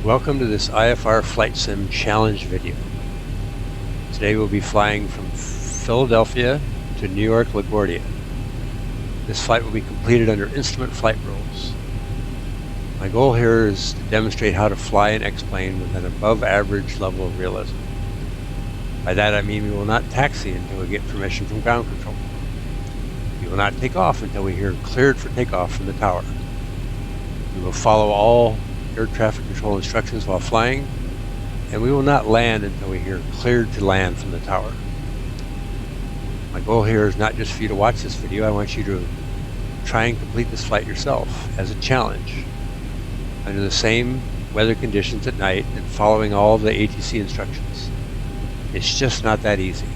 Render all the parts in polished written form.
Welcome to this IFR Flight Sim Challenge video. Today we'll be flying from Philadelphia to New York LaGuardia. This flight will be completed under instrument flight rules. My goal here is to demonstrate how to fly an X-plane with an above average level of realism. By that I mean we will not taxi until we get permission from ground control. We will not take off until we hear cleared for takeoff from the tower. We will follow all air traffic control instructions while flying, and we will not land until we hear cleared to land from the tower. My goal here is not just for you to watch this video. I want you to try and complete this flight yourself as a challenge under the same weather conditions at night and following all the ATC instructions. It's just not that easy.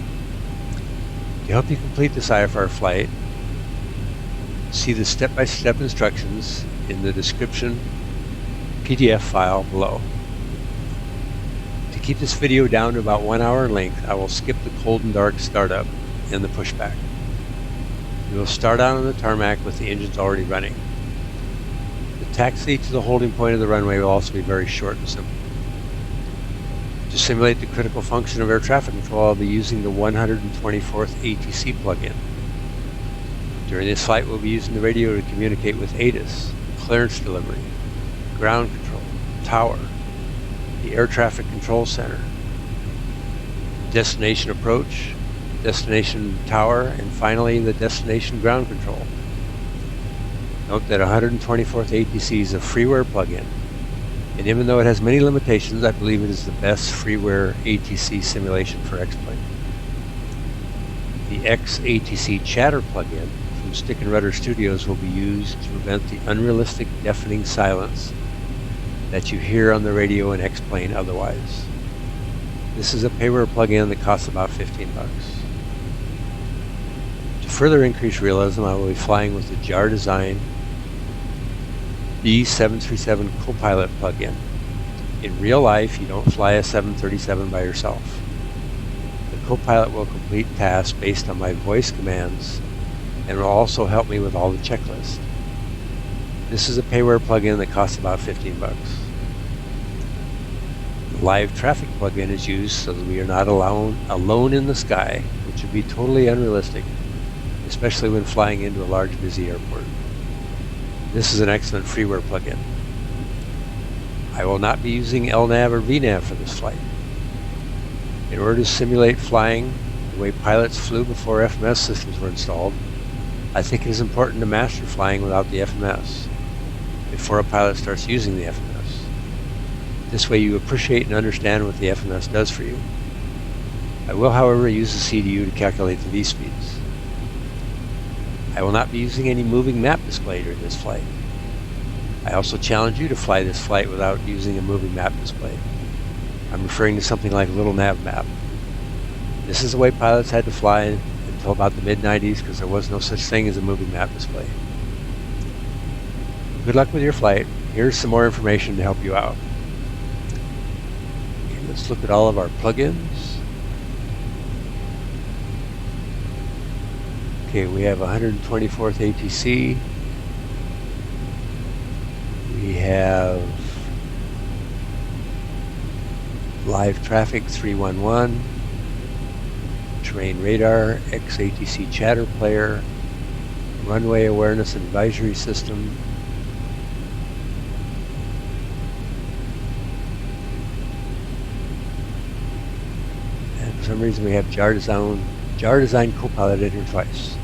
To help you complete this IFR flight, see the step-by-step instructions in the description PDF file below. To keep this video down to about 1 hour in length, I will skip the cold and dark startup and the pushback. We will start out on the tarmac with the engines already running. The taxi to the holding point of the runway will also be very short and simple. To simulate the critical function of air traffic control, I'll be using the 124th ATC plug-in. During this flight, we'll be using the radio to communicate with ATIS, clearance delivery, ground control, tower, the air traffic control center, destination approach, destination tower, and finally the destination ground control. Note that 124th ATC is a freeware plugin, and even though it has many limitations, I believe it is the best freeware ATC simulation for X-plane. The X-ATC chatter plugin from Stick and Rudder Studios will be used to prevent the unrealistic deafening silence that you hear on the radio in X-plane otherwise. This is a payware plugin that costs about 15 bucks. To further increase realism, I will be flying with the JAR Design B737 Copilot plugin. In real life, you don't fly a 737 by yourself. The Copilot will complete tasks based on my voice commands and will also help me with all the checklists. This is a payware plugin that costs about 15 bucks. The live traffic plugin is used so that we are not alone in the sky, which would be totally unrealistic, especially when flying into a large busy airport. This is an excellent freeware plugin. I will not be using LNAV or VNAV for this flight. In order to simulate flying the way pilots flew before FMS systems were installed, I think it is important to master flying without the FMS before a pilot starts using the FMS. This way you appreciate and understand what the FMS does for you. I will, however, use the CDU to calculate the V-speeds. I will not be using any moving map display during this flight. I also challenge you to fly this flight without using a moving map display. I'm referring to something like a little nav map. This is the way pilots had to fly until about the mid-90s because there was no such thing as a moving map display. Good luck with your flight. Here's some more information to help you out. Okay, let's look at all of our plugins. Okay, we have 124th ATC. We have live traffic 311, terrain radar, X-ATC chatter player, runway awareness and advisory system, and for some reason we have JAR Design Copilot interface.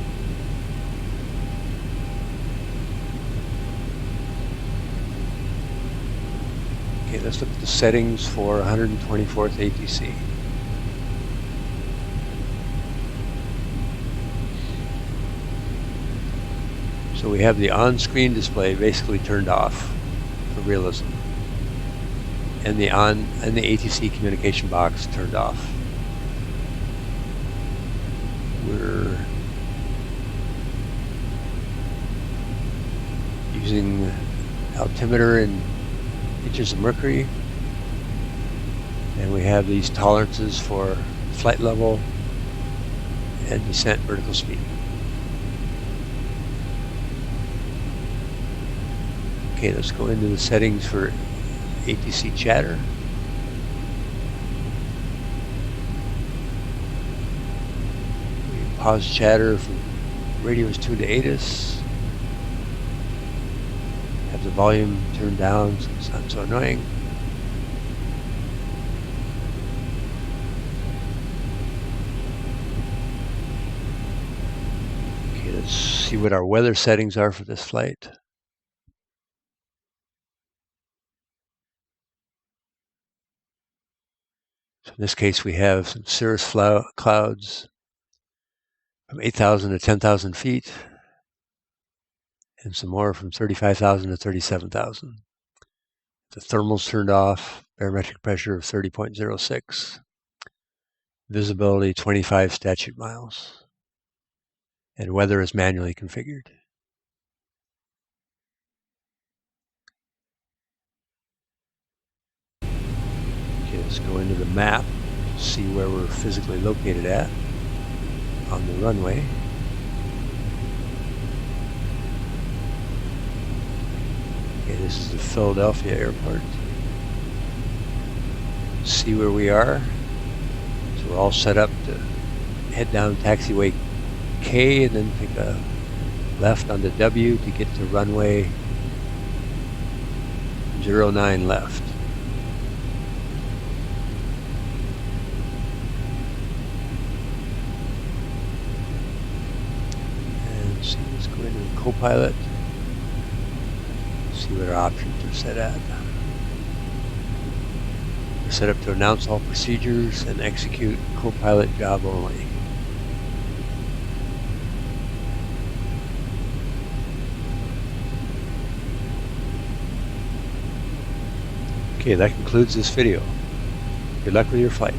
Okay, let's look at the settings for 124th ATC. So we have the on-screen display basically turned off for realism, and the ATC communication box turned off. We're using altimeter in inches of mercury, and we have these tolerances for flight level and descent vertical speed. Okay, let's go into the settings for ATC chatter. We pause chatter from radio is tuned to ATIS. Have the volume turned down so it's not so annoying. Okay, let's see what our weather settings are for this flight. So in this case, we have some cirrus clouds from 8,000 to 10,000 feet, and some more from 35,000 to 37,000. The thermals turned off, barometric pressure of 30.06, visibility 25 statute miles, and weather is manually configured. Okay, let's go into the map to see where we're physically located at on the runway. Okay, this is the Philadelphia airport. See where we are. So we're all set up to head down taxiway K and then take a left onto W to get to runway 09 left. And see, let's go into the co-pilot. See what our options are set at. We're set up to announce all procedures and execute co-pilot job only. Okay, that concludes this video. Good luck with your flight.